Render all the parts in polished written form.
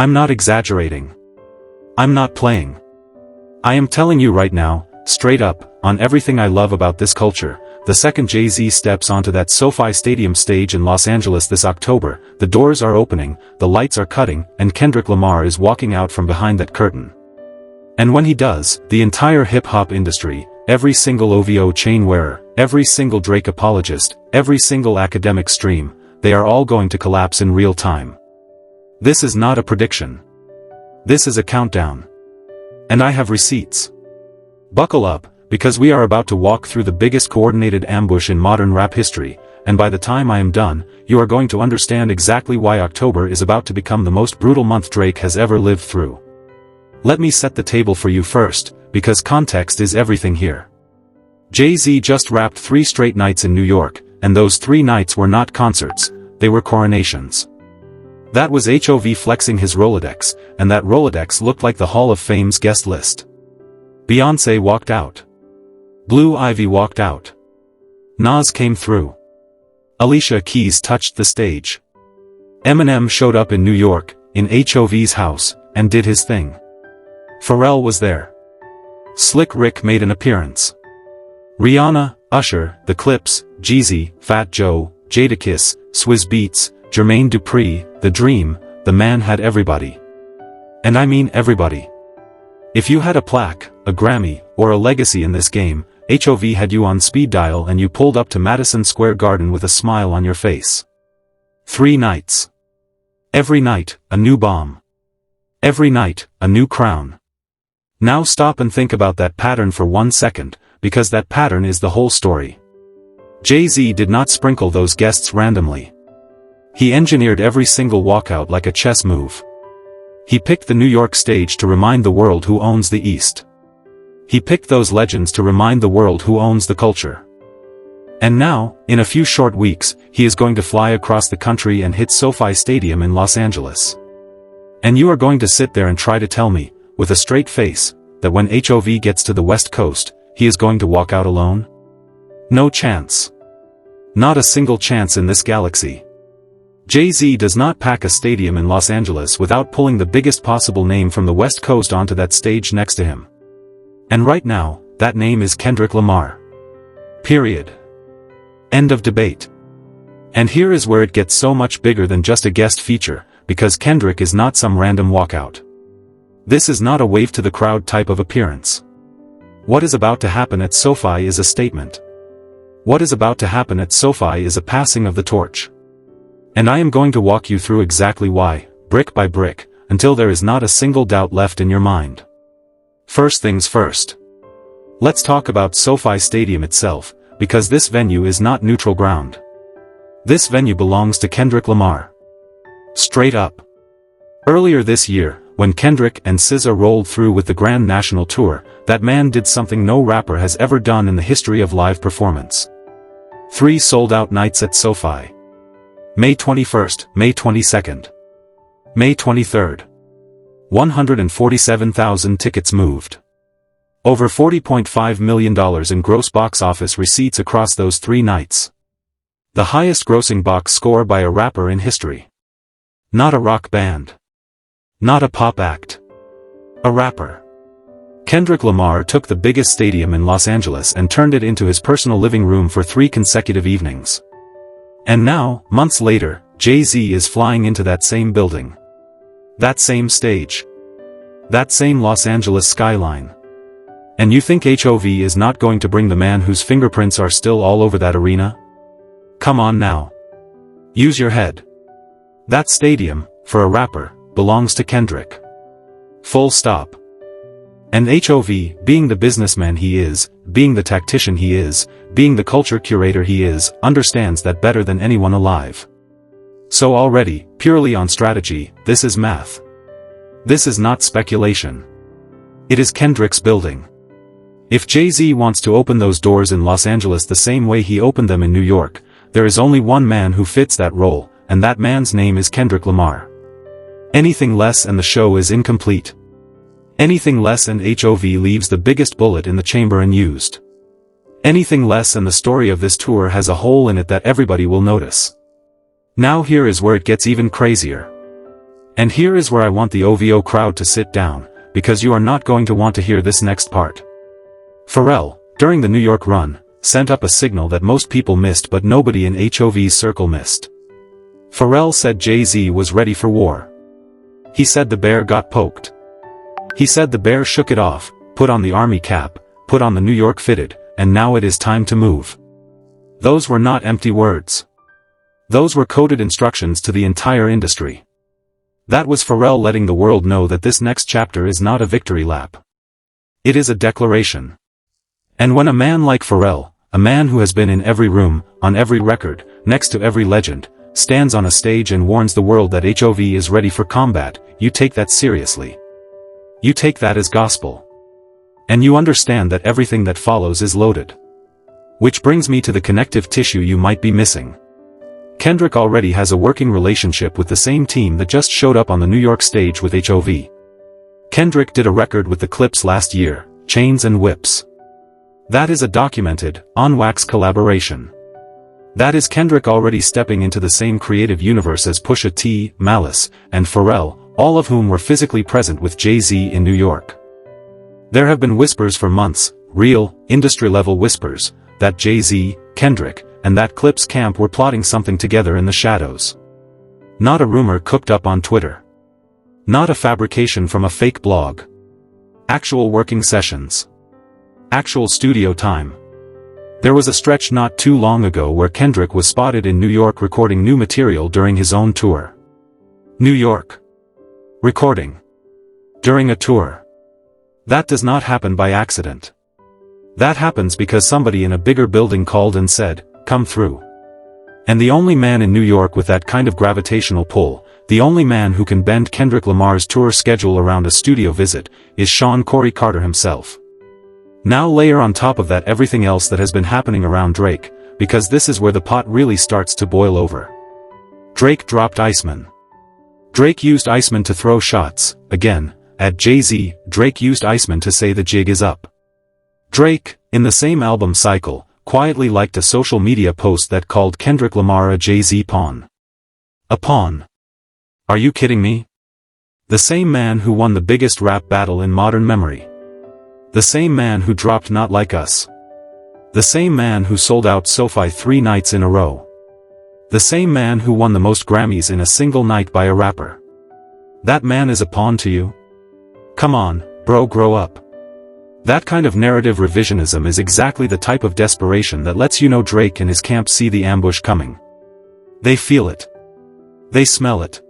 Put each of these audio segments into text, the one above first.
I'm not exaggerating. I'm not playing. I am telling you right now, straight up, on everything I love about this culture, the second Jay-Z steps onto that SoFi Stadium stage in Los Angeles this October, the doors are opening, the lights are cutting, and Kendrick Lamar is walking out from behind that curtain. And when he does, the entire hip-hop industry, every single OVO chain wearer, every single Drake apologist, every single academic stream, they are all going to collapse in real time. This is not a prediction. This is a countdown. And I have receipts. Buckle up, because we are about to walk through the biggest coordinated ambush in modern rap history, and by the time I am done, you are going to understand exactly why October is about to become the most brutal month Drake has ever lived through. Let me set the table for you first, because context is everything here. Jay-Z just rapped 3 straight nights in New York, and those 3 nights were not concerts, they were coronations. That was HOV flexing his Rolodex, and that Rolodex looked like the Hall of Fame's guest list. Beyoncé walked out. Blue Ivy walked out. Nas came through. Alicia Keys touched the stage. Eminem showed up in New York, in HOV's house, and did his thing. Pharrell was there. Slick Rick made an appearance. Rihanna, Usher, the Clipse, Jeezy, Fat Joe, Jadakiss, Swizz Beatz, Jermaine Dupri, The Dream, the man had everybody. And I mean everybody. If you had a plaque, a Grammy, or a legacy in this game, HOV had you on speed dial and you pulled up to Madison Square Garden with a smile on your face. 3 nights. Every night, a new bomb. Every night, a new crown. Now stop and think about that pattern for 1 second, because that pattern is the whole story. Jay-Z did not sprinkle those guests randomly. He engineered every single walkout like a chess move. He picked the New York stage to remind the world who owns the East. He picked those legends to remind the world who owns the culture. And now, in a few short weeks, he is going to fly across the country and hit SoFi Stadium in Los Angeles. And you are going to sit there and try to tell me, with a straight face, that when HOV gets to the West Coast, he is going to walk out alone? No chance. Not a single chance in this galaxy. Jay-Z does not pack a stadium in Los Angeles without pulling the biggest possible name from the West Coast onto that stage next to him. And right now, that name is Kendrick Lamar. Period. End of debate. And here is where it gets so much bigger than just a guest feature, because Kendrick is not some random walkout. This is not a wave to the crowd type of appearance. What is about to happen at SoFi is a statement. What is about to happen at SoFi is a passing of the torch. And I am going to walk you through exactly why, brick by brick, until there is not a single doubt left in your mind. First things first. Let's talk about SoFi Stadium itself, because this venue is not neutral ground. This venue belongs to Kendrick Lamar. Straight up. Earlier this year, when Kendrick and SZA rolled through with the Grand National Tour, that man did something no rapper has ever done in the history of live performance. 3 sold-out nights at SoFi. May 21st, May 22nd. May 23rd. 147,000 tickets moved. Over $40.5 million in gross box office receipts across those 3 nights. The highest grossing box score by a rapper in history. Not a rock band. Not a pop act. A rapper. Kendrick Lamar took the biggest stadium in Los Angeles and turned it into his personal living room for 3 consecutive evenings. And now, months later, Jay-Z is flying into that same building. That same stage. That same Los Angeles skyline. And you think HOV is not going to bring the man whose fingerprints are still all over that arena? Come on now. Use your head. That stadium, for a rapper, belongs to Kendrick. Full stop. And HOV, being the businessman he is, being the tactician he is, being the culture curator he is, understands that better than anyone alive. So already, purely on strategy, this is math. This is not speculation. It is Kendrick's building. If Jay-Z wants to open those doors in Los Angeles the same way he opened them in New York, there is only one man who fits that role, and that man's name is Kendrick Lamar. Anything less and the show is incomplete. Anything less and HOV leaves the biggest bullet in the chamber unused. Anything less and the story of this tour has a hole in it that everybody will notice. Now here is where it gets even crazier. And here is where I want the OVO crowd to sit down, because you are not going to want to hear this next part. Pharrell, during the New York run, sent up a signal that most people missed but nobody in HOV's circle missed. Pharrell said Jay-Z was ready for war. He said the bear got poked. He said the bear shook it off, put on the army cap, put on the New York fitted, and now it is time to move. Those were not empty words. Those were coded instructions to the entire industry. That was Pharrell letting the world know that this next chapter is not a victory lap. It is a declaration. And when a man like Pharrell, a man who has been in every room, on every record, next to every legend, stands on a stage and warns the world that HOV is ready for combat, you take that seriously. You take that as gospel. And you understand that everything that follows is loaded. Which brings me to the connective tissue you might be missing. Kendrick already has a working relationship with the same team that just showed up on the New York stage with HOV. Kendrick did a record with the Clipse last year, Chains and Whips. That is a documented, on-wax collaboration. That is Kendrick already stepping into the same creative universe as Pusha T, Malice, and Pharrell, all of whom were physically present with Jay-Z in New York. There have been whispers for months, real, industry-level whispers, that Jay-Z, Kendrick, and that Clipse camp were plotting something together in the shadows. Not a rumor cooked up on Twitter. Not a fabrication from a fake blog. Actual working sessions. Actual studio time. There was a stretch not too long ago where Kendrick was spotted in New York recording new material during his own tour. New York. Recording. During a tour. That does not happen by accident. That happens because somebody in a bigger building called and said, "Come through." And the only man in New York with that kind of gravitational pull, the only man who can bend Kendrick Lamar's tour schedule around a studio visit, is Sean Corey Carter himself. Now layer on top of that everything else that has been happening around Drake, because this is where the pot really starts to boil over. Drake dropped Iceman. Drake used Iceman to throw shots, again, at Jay-Z. Drake used Iceman to say the jig is up. Drake, in the same album cycle, quietly liked a social media post that called Kendrick Lamar a Jay-Z pawn. A pawn? Are you kidding me? The same man who won the biggest rap battle in modern memory. The same man who dropped Not Like Us. The same man who sold out SoFi 3 nights in a row. The same man who won the most Grammys in a single night by a rapper. That man is a pawn to you? Come on, bro, grow up. That kind of narrative revisionism is exactly the type of desperation that lets you know Drake and his camp see the ambush coming. They feel it. They smell it.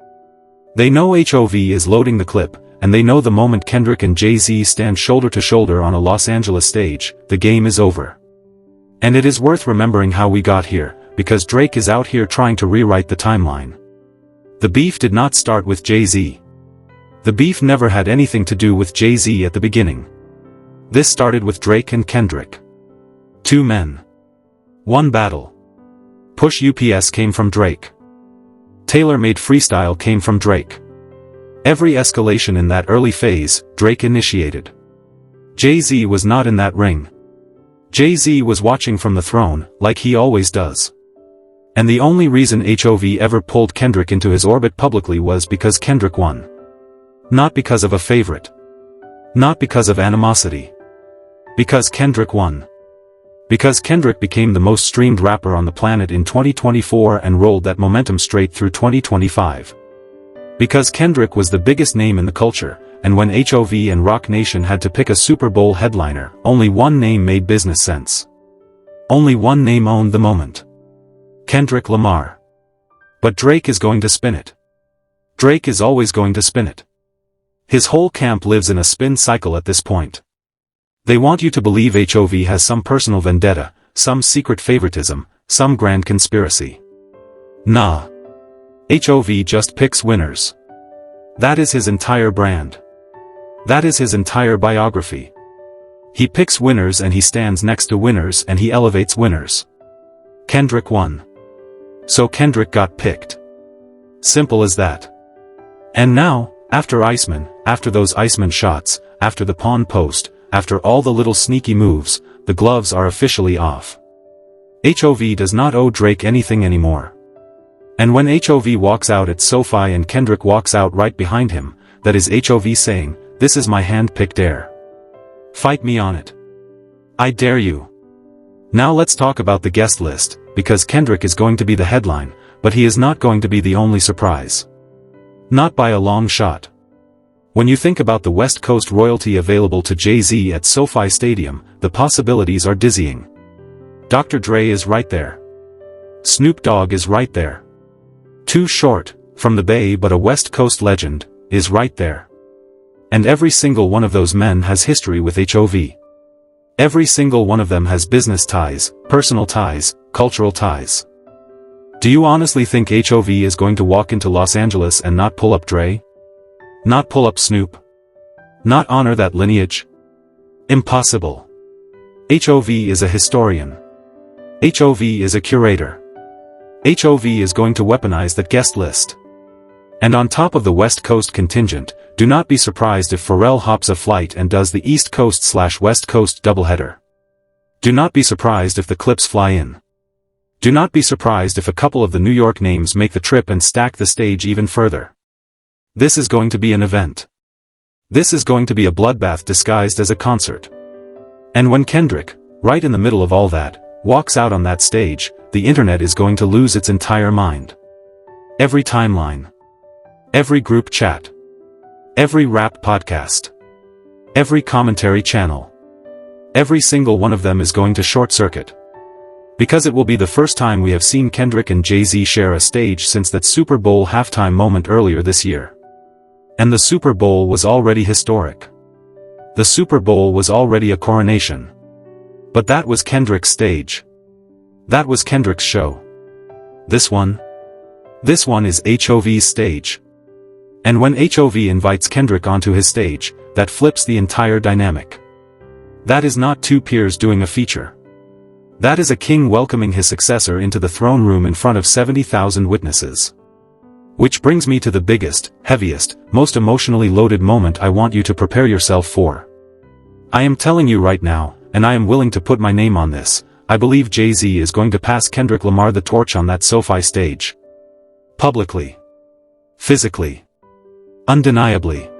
They know HOV is loading the clip, and they know the moment Kendrick and Jay-Z stand shoulder to shoulder on a Los Angeles stage, the game is over. And it is worth remembering how we got here, because Drake is out here trying to rewrite the timeline. The beef did not start with Jay-Z. The beef never had anything to do with Jay-Z at the beginning. This started with Drake and Kendrick. 2 men. 1 battle. Push UPS came from Drake. Tailor-made freestyle came from Drake. Every escalation in that early phase, Drake initiated. Jay-Z was not in that ring. Jay-Z was watching from the throne, like he always does. And the only reason HOV ever pulled Kendrick into his orbit publicly was because Kendrick won. Not because of a favorite. Not because of animosity. Because Kendrick won. Because Kendrick became the most streamed rapper on the planet in 2024 and rolled that momentum straight through 2025. Because Kendrick was the biggest name in the culture, and when HOV and Roc Nation had to pick a Super Bowl headliner, only one name made business sense. Only one name owned the moment. Kendrick Lamar. But Drake is going to spin it. Drake is always going to spin it. His whole camp lives in a spin cycle at this point. They want you to believe HOV has some personal vendetta, some secret favoritism, some grand conspiracy. Nah. HOV just picks winners. That is his entire brand. That is his entire biography. He picks winners and he stands next to winners and he elevates winners. Kendrick won. So Kendrick got picked. Simple as that. And now, after Iceman, after those Iceman shots, after the pawn post, after all the little sneaky moves, the gloves are officially off. HOV does not owe Drake anything anymore. And when HOV walks out at SoFi and Kendrick walks out right behind him, that is HOV saying, "This is my hand-picked heir. Fight me on it. I dare you." Now let's talk about the guest list, because Kendrick is going to be the headline, but he is not going to be the only surprise. Not by a long shot. When you think about the West Coast royalty available to Jay-Z at SoFi Stadium, the possibilities are dizzying. Dr. Dre is right there. Snoop Dogg is right there. Too Short, from the Bay but a West Coast legend, is right there. And every single one of those men has history with HOV. Every single one of them has business ties, personal ties, cultural ties. Do you honestly think HOV is going to walk into Los Angeles and not pull up Dre? Not pull up Snoop? Not honor that lineage? Impossible. HOV is a historian. HOV is a curator. HOV is going to weaponize that guest list. And on top of the West Coast contingent, do not be surprised if Pharrell hops a flight and does the East Coast/West Coast doubleheader. Do not be surprised if the Clipse fly in. Do not be surprised if a couple of the New York names make the trip and stack the stage even further. This is going to be an event. This is going to be a bloodbath disguised as a concert. And when Kendrick, right in the middle of all that, walks out on that stage, the internet is going to lose its entire mind. Every timeline. Every group chat. Every rap podcast. Every commentary channel. Every single one of them is going to short-circuit. Because it will be the first time we have seen Kendrick and Jay-Z share a stage since that Super Bowl halftime moment earlier this year. And the Super Bowl was already historic. The Super Bowl was already a coronation. But that was Kendrick's stage. That was Kendrick's show. This one is HOV's stage. And when HOV invites Kendrick onto his stage, that flips the entire dynamic. That is not two peers doing a feature. That is a king welcoming his successor into the throne room in front of 70,000 witnesses. Which brings me to the biggest, heaviest, most emotionally loaded moment I want you to prepare yourself for. I am telling you right now, and I am willing to put my name on this, I believe Jay-Z is going to pass Kendrick Lamar the torch on that SoFi stage. Publicly. Physically. Undeniably.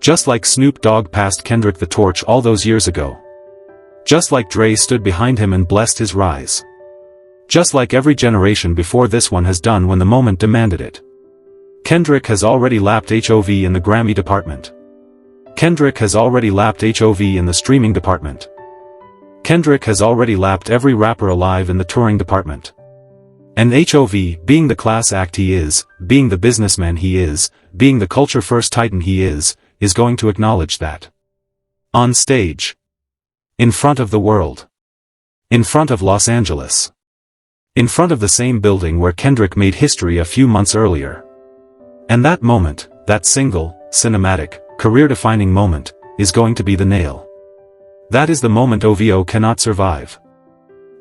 Just like Snoop Dogg passed Kendrick the torch all those years ago. Just like Dre stood behind him and blessed his rise. Just like every generation before this one has done when the moment demanded it. Kendrick has already lapped HOV in the Grammy department. Kendrick has already lapped HOV in the streaming department. Kendrick has already lapped every rapper alive in the touring department. And HOV, being the class act he is, being the businessman he is, being the culture-first titan he is going to acknowledge that. On stage. In front of the world. In front of Los Angeles. In front of the same building where Kendrick made history a few months earlier. And that moment, that single, cinematic, career-defining moment, is going to be the nail. That is the moment OVO cannot survive.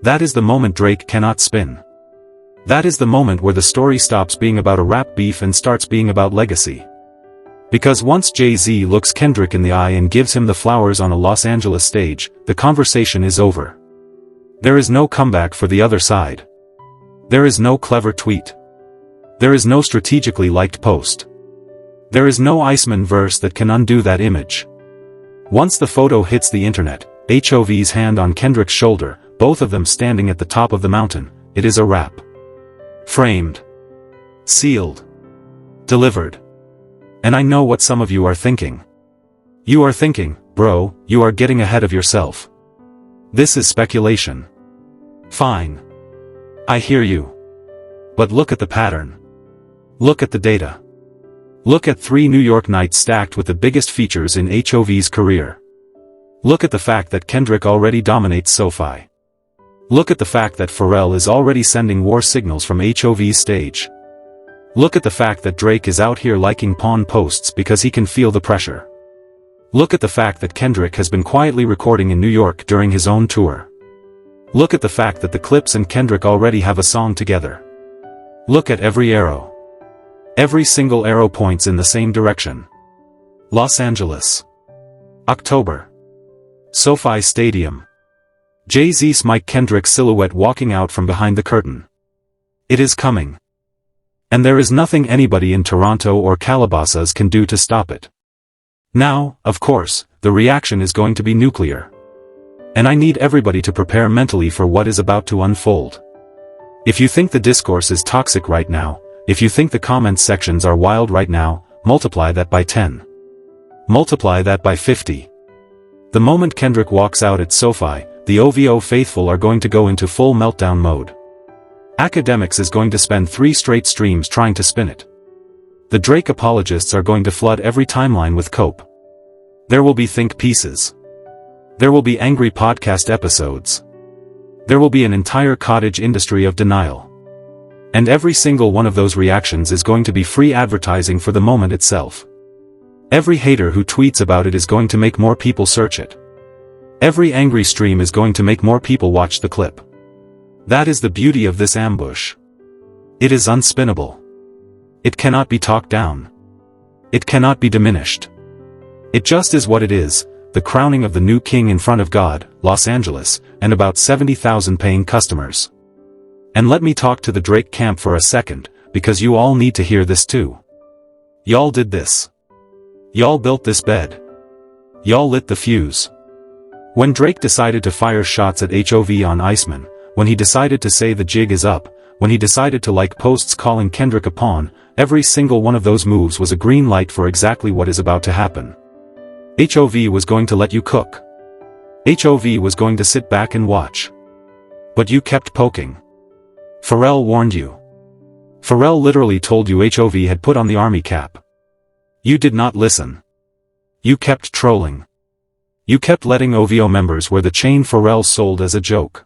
That is the moment Drake cannot spin. That is the moment where the story stops being about a rap beef and starts being about legacy. Because once Jay-Z looks Kendrick in the eye and gives him the flowers on a Los Angeles stage, the conversation is over. There is no comeback for the other side. There is no clever tweet. There is no strategically liked post. There is no Iceman verse that can undo that image. Once the photo hits the internet, HOV's hand on Kendrick's shoulder, both of them standing at the top of the mountain, it is a wrap. Framed. Sealed. Delivered. And I know what some of you are thinking. You are thinking, bro, you are getting ahead of yourself. This is speculation. Fine. I hear you. But look at the pattern. Look at the data. Look at 3 New York nights stacked with the biggest features in HOV's career. Look at the fact that Kendrick already dominates SoFi. Look at the fact that Pharrell is already sending war signals from HOV's stage. Look at the fact that Drake is out here liking pawn posts because he can feel the pressure. Look at the fact that Kendrick has been quietly recording in New York during his own tour. Look at the fact that the Clipse and Kendrick already have a song together. Look at every arrow. Every single arrow points in the same direction. Los Angeles. October. SoFi Stadium. Jay-Z's Mike Kendrick silhouette walking out from behind the curtain. It is coming. And there is nothing anybody in Toronto or Calabasas can do to stop it. Now, of course, the reaction is going to be nuclear. And I need everybody to prepare mentally for what is about to unfold. If you think the discourse is toxic right now, if you think the comment sections are wild right now, multiply that by 10. Multiply that by 50. The moment Kendrick walks out at SoFi, the OVO faithful are going to go into full meltdown mode. Academics is going to spend 3 straight streams trying to spin it. The Drake apologists are going to flood every timeline with cope. There will be think pieces. There will be angry podcast episodes. There will be an entire cottage industry of denial. And every single one of those reactions is going to be free advertising for the moment itself. Every hater who tweets about it is going to make more people search it. Every angry stream is going to make more people watch the clip. That is the beauty of this ambush. It is unspinnable. It cannot be talked down. It cannot be diminished. It just is what it is, the crowning of the new king in front of God, Los Angeles, and about 70,000 paying customers. And let me talk to the Drake camp for a second, because you all need to hear this too. Y'all did this. Y'all built this bed. Y'all lit the fuse. When Drake decided to fire shots at HOV on Iceman, when he decided to say the jig is up, when he decided to like posts calling Kendrick a pawn, every single one of those moves was a green light for exactly what is about to happen. HOV was going to let you cook. HOV was going to sit back and watch. But you kept poking. Pharrell warned you. Pharrell literally told you HOV had put on the army cap. You did not listen. You kept trolling. You kept letting OVO members wear the chain Pharrell sold as a joke.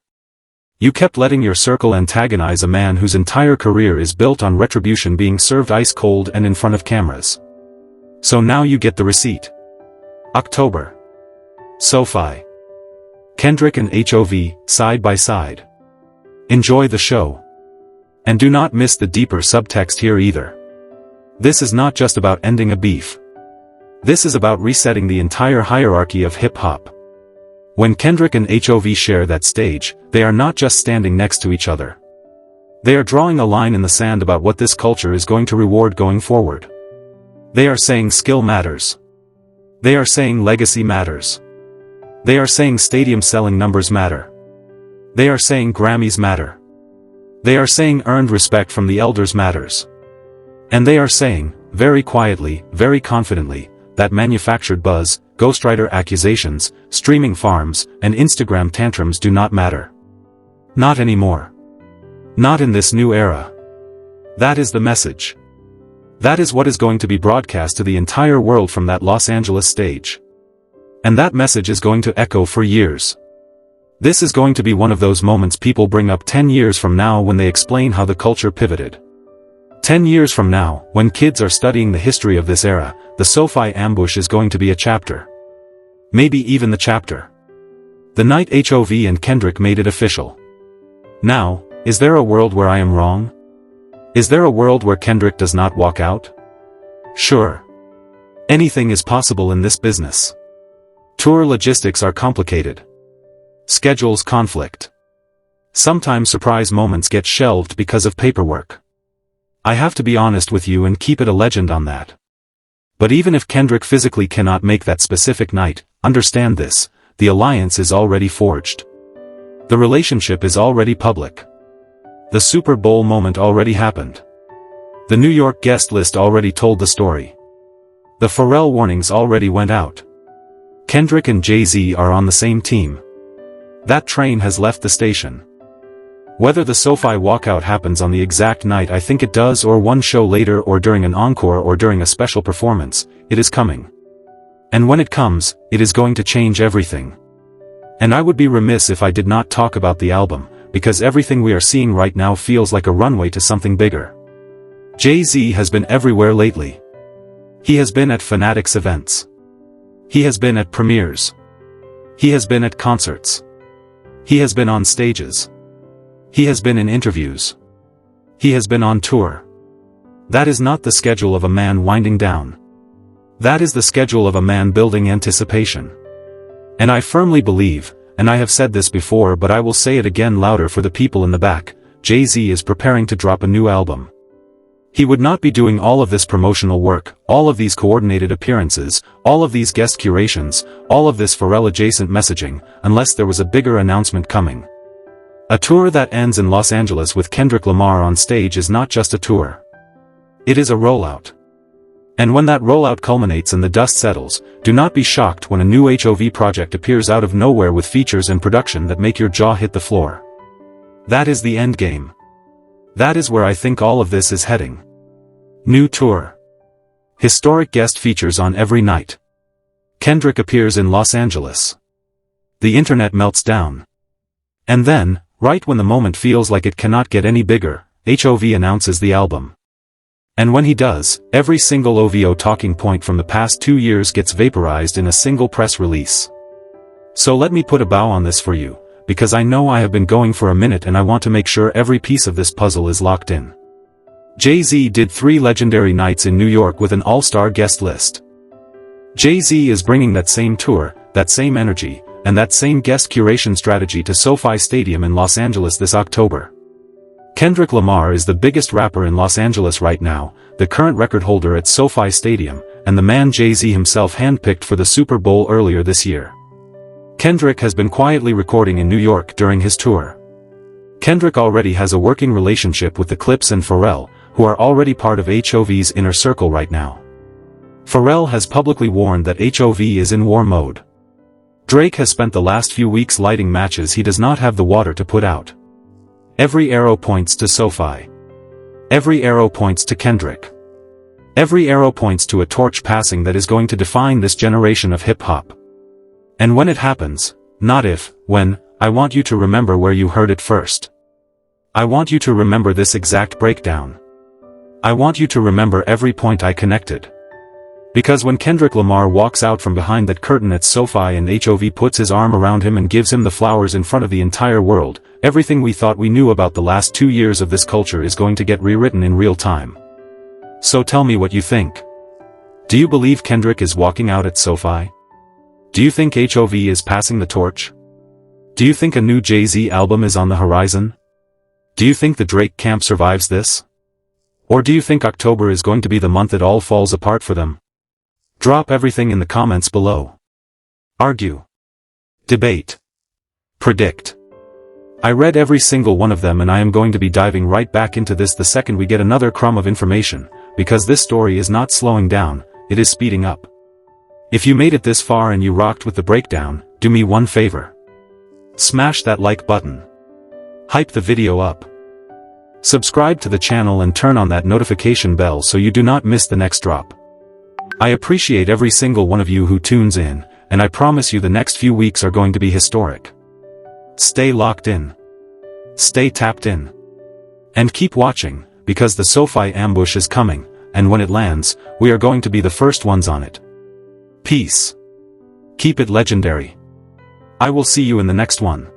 You kept letting your circle antagonize a man whose entire career is built on retribution being served ice cold and in front of cameras. So now you get the receipt. October. SoFi. Kendrick and HOV, side by side. Enjoy the show. And do not miss the deeper subtext here either. This is not just about ending a beef. This is about resetting the entire hierarchy of hip-hop. When Kendrick and HOV share that stage, they are not just standing next to each other. They are drawing a line in the sand about what this culture is going to reward going forward. They are saying skill matters. They are saying legacy matters. They are saying stadium selling numbers matter. They are saying Grammys matter. They are saying earned respect from the elders matters. And they are saying, very quietly, very confidently, that manufactured buzz, ghostwriter accusations, streaming farms, and Instagram tantrums do not matter. Not anymore. Not in this new era. That is the message. That is what is going to be broadcast to the entire world from that Los Angeles stage. And that message is going to echo for years. This is going to be one of those moments people bring up 10 years from now when they explain how the culture pivoted. 10 years from now, when kids are studying the history of this era, the SoFi ambush is going to be a chapter. Maybe even the chapter. The night HOV and Kendrick made it official. Now, is there a world where I am wrong? Is there a world where Kendrick does not walk out? Sure. Anything is possible in this business. Tour logistics are complicated. Schedules conflict. Sometimes surprise moments get shelved because of paperwork. I have to be honest with you and keep it a legend on that. But even if Kendrick physically cannot make that specific night, understand this, the alliance is already forged. The relationship is already public. The Super Bowl moment already happened. The New York guest list already told the story. The Pharrell warnings already went out. Kendrick and Jay-Z are on the same team. That train has left the station. Whether the SoFi walkout happens on the exact night I think it does or one show later or during an encore or during a special performance, it is coming. And when it comes, it is going to change everything. And I would be remiss if I did not talk about the album, because everything we are seeing right now feels like a runway to something bigger. Jay-Z has been everywhere lately. He has been at Fanatics events. He has been at premieres. He has been at concerts. He has been on stages. He has been in interviews. He has been on tour. That is not the schedule of a man winding down. That is the schedule of a man building anticipation. And I firmly believe, and I have said this before but I will say it again louder for the people in the back, Jay-Z is preparing to drop a new album. He would not be doing all of this promotional work, all of these coordinated appearances, all of these guest curations, all of this Pharrell-adjacent messaging, unless there was a bigger announcement coming. A tour that ends in Los Angeles with Kendrick Lamar on stage is not just a tour. It is a rollout. And when that rollout culminates and the dust settles, do not be shocked when a new HOV project appears out of nowhere with features and production that make your jaw hit the floor. That is the end game. That is where I think all of this is heading. New tour. Historic guest features on every night. Kendrick appears in Los Angeles. The internet melts down. And then, right when the moment feels like it cannot get any bigger, HOV announces the album. And when he does, every single OVO talking point from the past 2 years gets vaporized in a single press release. So let me put a bow on this for you, because I know I have been going for a minute and I want to make sure every piece of this puzzle is locked in. Jay-Z did 3 legendary nights in New York with an all-star guest list. Jay-Z is bringing that same tour, that same energy, and that same guest curation strategy to SoFi Stadium in Los Angeles this October. Kendrick Lamar is the biggest rapper in Los Angeles right now, the current record holder at SoFi Stadium, and the man Jay-Z himself handpicked for the Super Bowl earlier this year. Kendrick has been quietly recording in New York during his tour. Kendrick already has a working relationship with the Clipse and Pharrell, who are already part of HOV's inner circle right now. Pharrell has publicly warned that HOV is in war mode. Drake has spent the last few weeks lighting matches he does not have the water to put out. Every arrow points to SoFi. Every arrow points to Kendrick. Every arrow points to a torch passing that is going to define this generation of hip-hop. And when it happens, not if, when, I want you to remember where you heard it first. I want you to remember this exact breakdown. I want you to remember every point I connected. Because when Kendrick Lamar walks out from behind that curtain at SoFi and HOV puts his arm around him and gives him the flowers in front of the entire world, everything we thought we knew about the last 2 years of this culture is going to get rewritten in real time. So tell me what you think. Do you believe Kendrick is walking out at SoFi? Do you think HOV is passing the torch? Do you think a new Jay-Z album is on the horizon? Do you think the Drake camp survives this? Or do you think October is going to be the month it all falls apart for them? Drop everything in the comments below. Argue. Debate. Predict. I read every single one of them and I am going to be diving right back into this the second we get another crumb of information, because this story is not slowing down, it is speeding up. If you made it this far and you rocked with the breakdown, do me one favor. Smash that like button. Hype the video up. Subscribe to the channel and turn on that notification bell so you do not miss the next drop. I appreciate every single one of you who tunes in, and I promise you the next few weeks are going to be historic. Stay locked in. Stay tapped in. And keep watching, because the SoFi ambush is coming, and when it lands, we are going to be the first ones on it. Peace. Keep it legendary. I will see you in the next one.